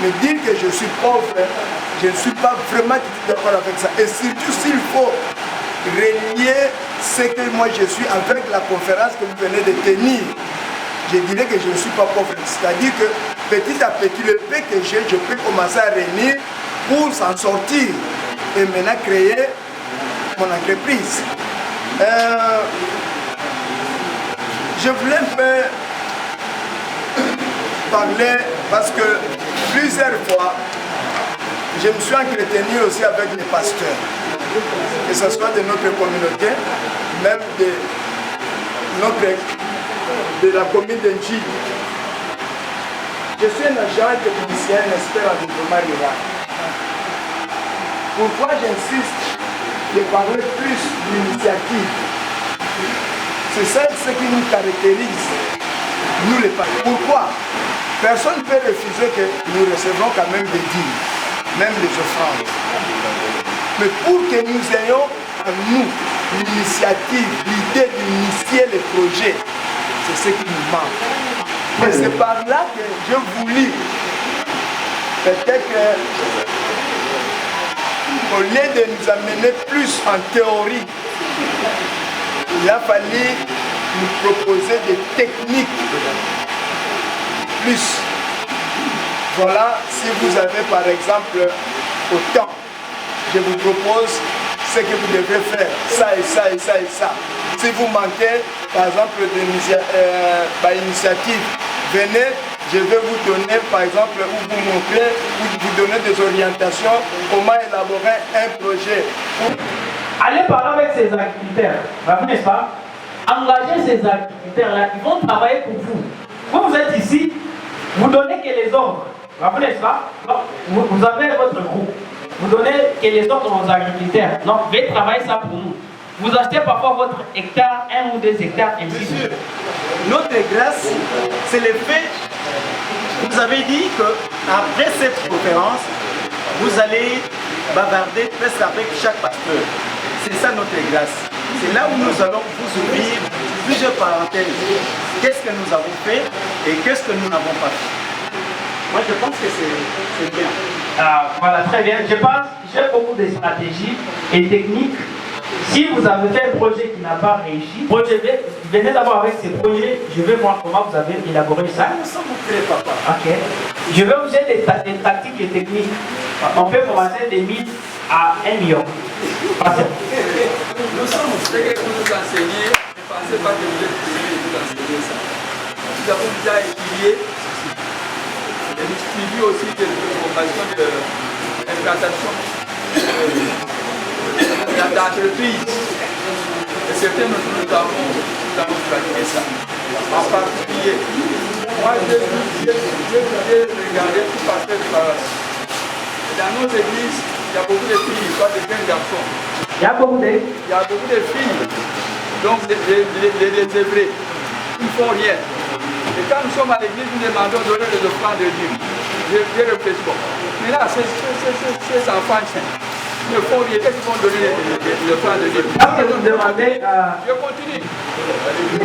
Mais dire que je suis pauvre, je ne suis pas vraiment d'accord avec ça. Et surtout s'il faut renier ce que moi je suis avec la conférence que vous venez de tenir, je dirais que je ne suis pas pauvre. C'est-à-dire que petit à petit, le peu que j'ai, je peux commencer à réunir pour s'en sortir et maintenant créer mon entreprise. Je voulais un peu parler parce que plusieurs fois, je me suis entretenu aussi avec les pasteurs, que ce soit de notre communauté, même de la commune d'Enji. Je suis un agent technicien, un expert en développement rural. Pourquoi j'insiste de parler plus d'initiative? C'est ça ce qui nous caractérise, nous les parents. Pourquoi? Personne ne peut refuser que nous recevons quand même des dîmes, même les offrandes. Mais pour que nous ayons à nous l'initiative, l'idée d'initier les projets, c'est ce qui nous manque. Et c'est par là que je voulais, peut-être qu'au lieu de nous amener plus en théorie, il a fallu nous proposer des techniques plus. Voilà, si vous avez par exemple autant, je vous propose ce que vous devez faire, ça et ça et ça et ça. Si vous manquez par exemple d'initiative, venez, je vais vous donner par exemple, ou vous montrer, ou vous donner des orientations, comment élaborer un projet. Allez parler avec ces agriculteurs, n'est-ce pas? Engagez ces agriculteurs-là, ils vont travailler pour vous. Vous êtes ici, vous donnez que les ordres, n'est-ce pas? Vous avez votre groupe, vous donnez que les ordres aux agriculteurs. Donc, veuillez travailler ça pour nous. Vous achetez parfois votre hectare, 1 ou 2 hectares, ainsi de suite. Notre grâce, c'est le fait, vous avez dit qu'après cette conférence, vous allez bavarder presque avec chaque pasteur. C'est ça notre grâce. C'est là où nous allons vous ouvrir plusieurs parenthèses. Qu'est-ce que nous avons fait et qu'est-ce que nous n'avons pas fait. Moi, je pense que c'est bien. Voilà, très bien. Je pense que j'ai beaucoup de stratégies et techniques. Si vous avez fait un projet qui n'a pas réussi, venez d'abord avec ces projets, je vais voir comment vous avez élaboré ça. Nous sommes prêts, papa. Ok. Je vais vous donner des tactiques et techniques. On peut commencer des 1000 à 1 million. Nous sommes prêts que vous nous enseignez. Ne pensez pas que vous êtes obligés de nous enseigner ça. Nous avons déjà étudié et nous suivi aussi des formations d'implantation d'entreprise. Et certains nous avons pratiqué ça. En particulier, moi j'ai regardé tout passer par là. Dans nos églises, il y a beaucoup de filles, pas de jeunes garçons. Il y a beaucoup de filles, donc les Hébreux, ils ne font rien. Et quand nous sommes à l'église, nous demandons de donner les offrandes de Dieu. Je réfléchis bon. Mais là, ces enfants, ils ne font rien. Qu'est-ce qu'ils vont donner les offrandes de Dieu? Quand vous demandez... Je continue.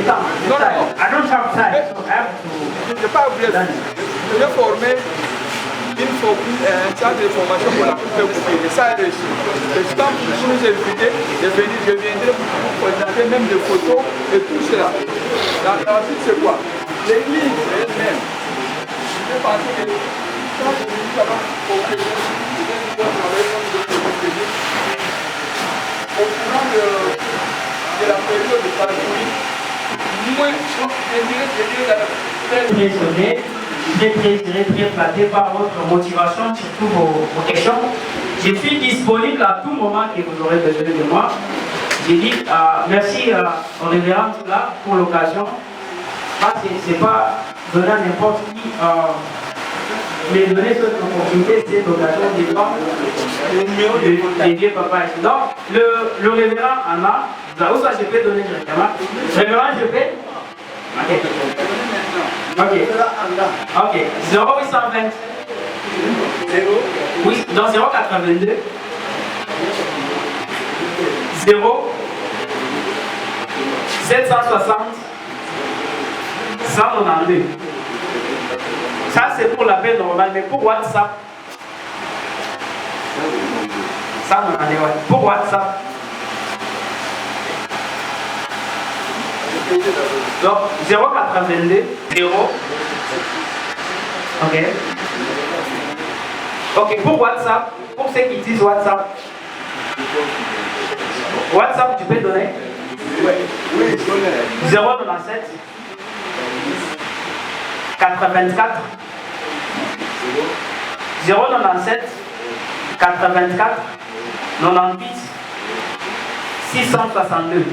Non, I don't have time, so I have to... Je ne vais pas vous laisser. Je vais former un centre de formation pour la coupe de ça est réussi. Et quand vous nous invitez de venir, je viendrai vous présenter même des photos et tout cela. Ensuite, c'est quoi? L'église elle-même. Je vais penser que quand je dis ça va au courant de la période de pandémie, moins je dirais très flatté par votre motivation, surtout vos questions. Je suis disponible à tout moment que vous aurez besoin de moi. J'ai dit merci au révérend là pour l'occasion. Ce n'est pas donner à n'importe qui, mais donner cette opportunité, c'est l'occasion de prendre les vieux papas. Donc, le révérend Anna, où ça je peux donner directement. Révérend, je peux. Ok. 0820. Oui, dans 082. 0 760 192. Ça c'est pour l'appel normal, mais pour WhatsApp, ça pour WhatsApp. Donc 082 0. Ok, pour WhatsApp, pour ceux qui utilisent WhatsApp, WhatsApp tu peux donner? Oui, 097 84 097 84 98 662.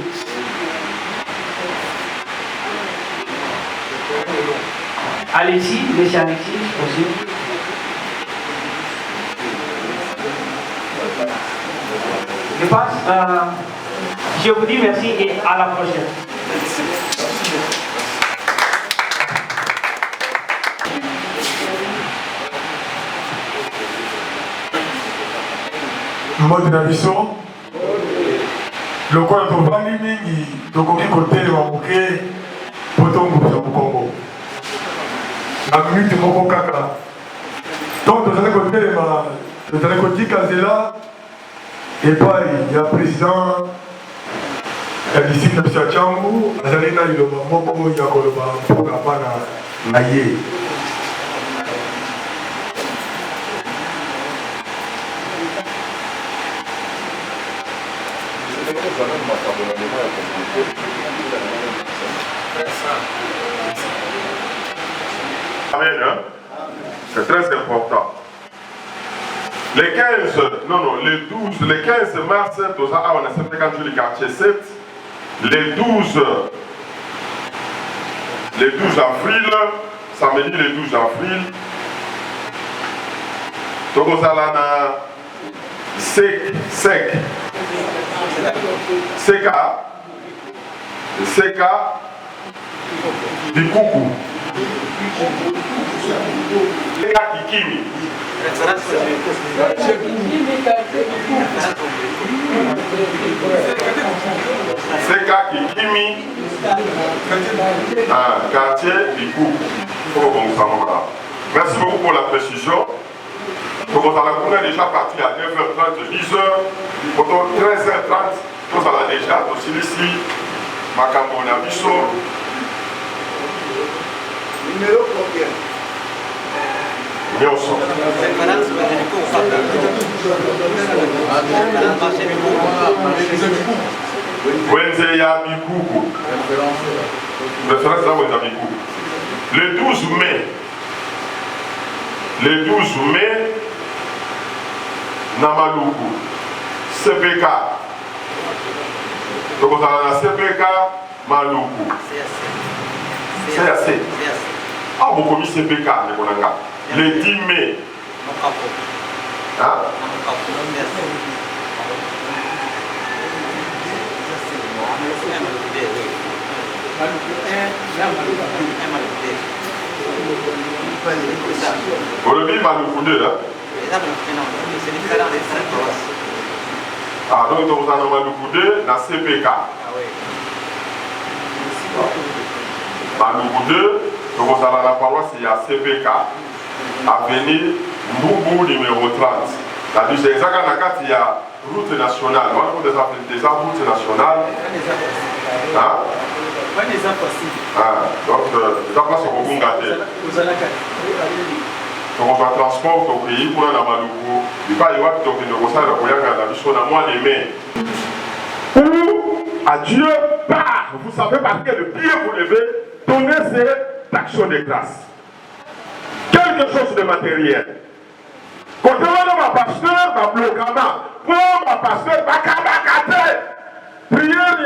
Alexis, monsieur Alexis aussi. Je pense, je vous dis merci et à la prochaine. mode na biso lokola tovandi mingi tokoki kotelema moke po tongubisa mokongo na minute moko kaka donc tozali kotelema tozali kotika nzela epai ya président ya district na biso ya Tchangu azali na liloba moko ya koloba mpoka bana na ye. Amen, hein? C'est très important. Les 15, non, les 12, les 15 mars, on a fait quand le quartier 7, les 12 avril, samedi le 12 avril, Togosalana sec, CK, Bikuku, CK Kikimi. CK Kikimi, quartier Bikuku. Merci beaucoup pour la précision. Donc on a déjà parti à 9h30, 10h, pendant 13h30, on a déjà aussi ici, Makambo Nabiso. Numéro combien? Nyonso. Wenze ya Bikuku. Référence là Wenze Bikuku. Le 12 mai, Namaluku, CPK. Donc on a la CPK Maluku. CAC. Ah, beaucoup mis CPK, le 10 mai. Hein? Vous le vivez Maluku 2 là? Ah, donc vous en avez Maluku 2 dans CPK. Maluku 2, donc vous avez la paroisse, il y a CPK. Avenue Mboubou numéro 30. C'est exactement il y a route nationale. Moi, je vous des route nationale. Hein? Donc, les place au Bungate. Donc, on va transport au pays pour aller à Maluku. Il va y avoir donc une grossesse de Koyanga dans le son à moi les mains. Où à Dieu part. Vous savez par quel le pied vous levez, donnez cette action de grâce. Quelque chose de matériel. Quand on a ma pasteur, ma blocama, pour ma pasteur, ma kabakate. Prière,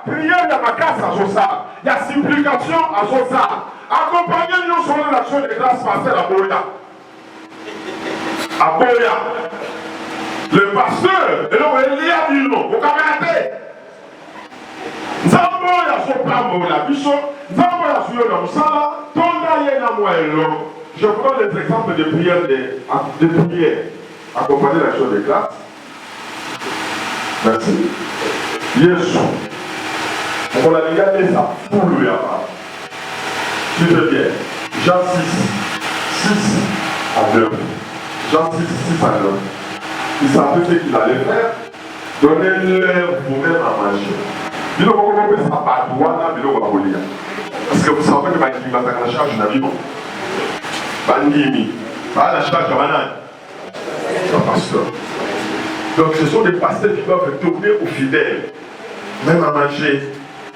il y a ma casse à Josa. Il y a supplication à Josa. Accompagnez-nous sur l'action de grâce pasteur à Boya. À Boya. Le pasteur, et là, il y a du nom. Vous camarades. Nzambo ya sopambo la biso, nzambo ya suyo na musala, tonda ye na moelo. Je prends les exemples de prières accompagnées de l'action de grâce. Merci. Yesu. On va regarder ça. Pour lui avant. Tu te bien. Jean 6, 6 à 9. Jean 6, 6 à 9. Il savait ce qu'il allait faire. Donnez-leur vous-même à manger. Il ne faut pas ça par droit là, parce que vous savez que Bangi va faire la charge de la vie. Bangi, la charge de la pasteur. Donc ce sont des pasteurs qui doivent tourner aux fidèles, même à manger.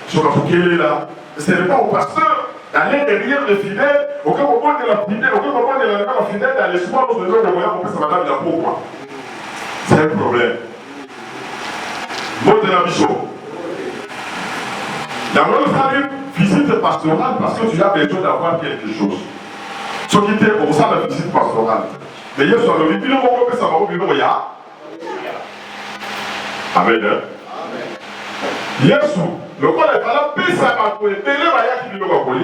Sur la fouquelle là, ce n'est pas au pasteur d'aller derrière les fidèles, aucun moment de la fidèle, aucun moment de la fidèle dans l'espoir de l'homme de moyen pour que ça va la pourquoi. C'est un problème. Mot de la mission. Dans le salut, visite pastorale parce que tu as besoin d'avoir quelque chose. Ce qui était pour ça la visite pastorale. Mais hier soir, le bilan va ça va au bureau, il y a. Amen. Yesu, le corps est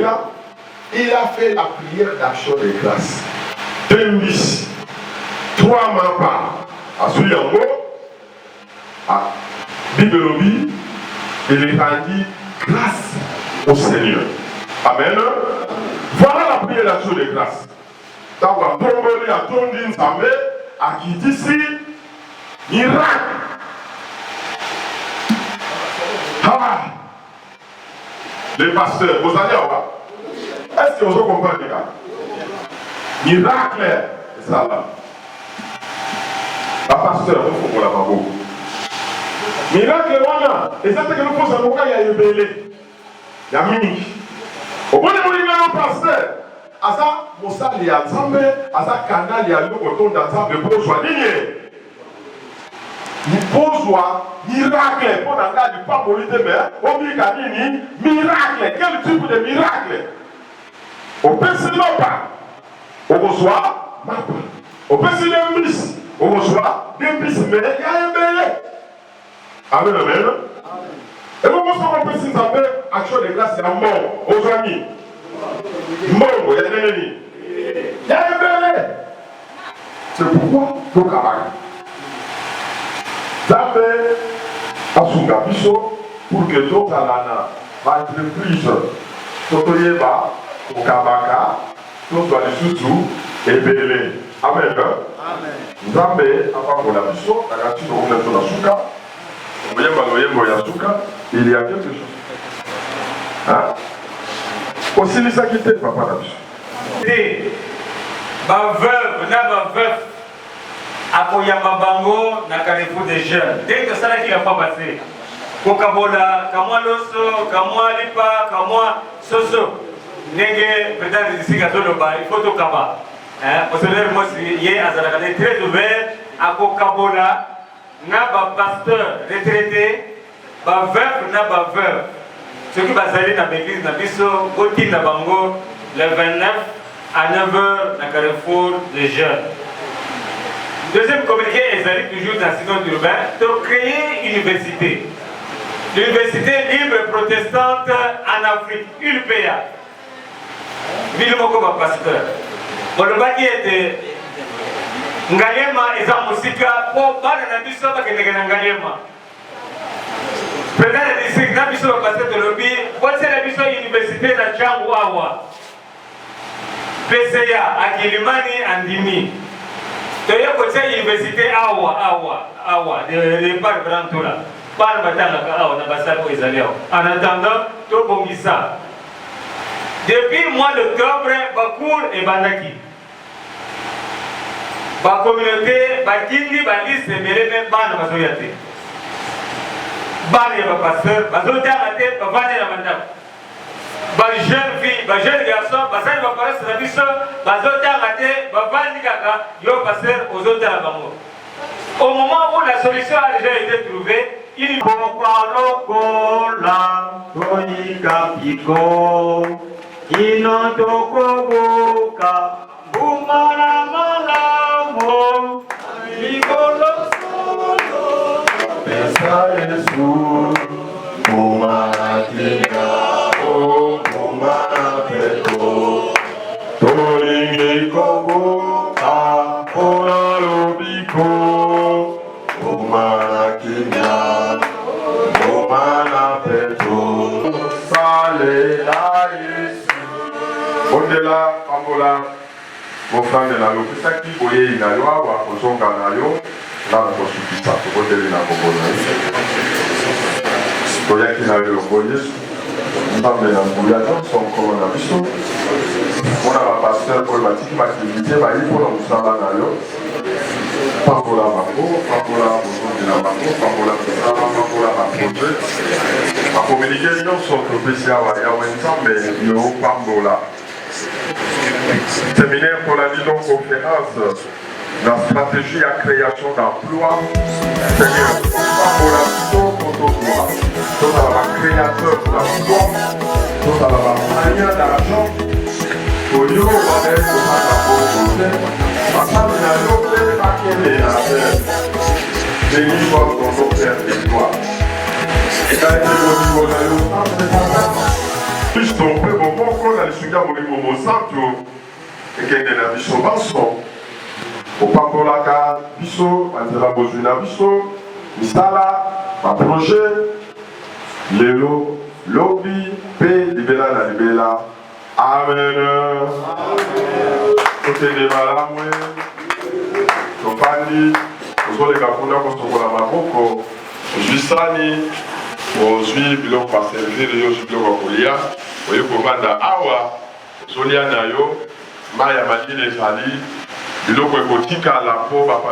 là, il a fait la prière d'action de grâce. 2010, 3 mois par à Souyango, à Bibelobi, il est rendu grâce au Seigneur. Amen. Voilà la prière d'action de grâce. Dans la tomberie à Tondine Samé, à Kitisi, miracle. Ah, les pasteurs, vous allez voir. Est-ce que vous comprenez les gars? Miracle, c'est ça là. La pasteur, il faut qu'on la voit beaucoup. Miracle, voilà. Et ça, c'est que nous faisons un cas, il y a eu belé. Il y a mini. Au bout de mon pasteur, à ça, Moussa, il y a ensemble, à ça, canal, il y a eu autour d'ensemble pour soigner. Il pose miracle pour n'entendre du pas pour lui dire, mais on dit miracle. Quel type de miracle? On peut se pas. On reçoit ma part. On peut se le miss. On reçoit des bis, mais il y a un belé. Amen, amen. Et vous pensez qu'on peut s'appeler action de grâce, c'est un mort aux amis. Mort, il y a des ennemis. Il y a un belé. C'est pourquoi il faut travailler. Ça fait à son capicho pour que d'autres entreprises, Totoyeba, au Kabaka, tout soit les sous-sous et belé. Amen. Nous avons avant la mission, la gâchette de la souka, il y a quelque chose. Hein? Aussi, les acquittés, papa la mission. Ma veuve, ma veuve. Akoyama bango na carrefour des jeunes. Dès que ça là qui n'a pas passé. Kokabola, kamwa loso, kamwa lipa, kamwa soso. Nenge peut-être ici gato loba, il faut to kaba. Hein, parce que moi hier azalaka très ouvert à Kokabola na ba pasteur retraité, ba veuve na ba veuve. Ce qui va salir dans l'église na biso, koti na bango le 29 à 9h na carrefour des jeunes. Deuxième communiqué, ils toujours dans le synode urbain, de créer une université. L'université libre protestante en Afrique, ULPA. Villemoko va pasteur. Bon, le baki était Ngaliema et Zamusika pour Bana Nabiso qui est Ngaliema. Président de district Nabiso va pasteur de lobby, voici la mission université de Django PCA à Gilimani Andimi. Tu as côté université Awa, de par Brantola. Par Batanga, Awa, Nabassako Israël. En attendant, tout Bongissa. Depuis le mois d'octobre, Bakour et Bandaki. La communauté, Bakindi, Balis, et Méré, Ban, Bazoyate. Ban et Pasteur, Bazoyate, Bavane, la Mandam. Les jeunes filles, les jeunes garçons, les jeunes parents, les jeunes aux autres. Au moment où la solution a déjà été trouvée, il faut Ondela, Angola, mon frère de la localité qui voyait une loi ou à cause d'un ganayo, là on peut suffire ça pour voter la Congo. Pour y aller dans le Congo, nous avons des embouillades, sont encore en abisso. On a un pasteur pour la petite activité, il faut nous savoir ganayo. Pas pour la bango, pas pour la boson de la bango, pas pour la pizza, pas pour la bango. Ma communication sont spéciales, il y a un ensemble, mais il y a un pambola. Séminaire pour la vidéoconférence, la stratégie à création d'emplois. Seigneur, pour la vidéoconférence, tout à la créateur d'emplois, tout à la manière d'argent, pour nous, on va être pour la pauvreté, parce que nous allons faire paquet les affaires, des livres qu'on peut faire des lois. Kristo mpe bomoko na lisungi ya molimo mosantu ekende na biso banso opambolaka biso banzela bozwi na biso misala baproje lelo lobi mpe libela na libela amen tokende malamwe tofandi tozoleka kuna kosokola maboko ozwi sani ozwi biloko baservire yo ozwi biloko ya kolia oye kovanda awa ozolia na yo mai ya malili ezali biloko ekotikala mpo bapasi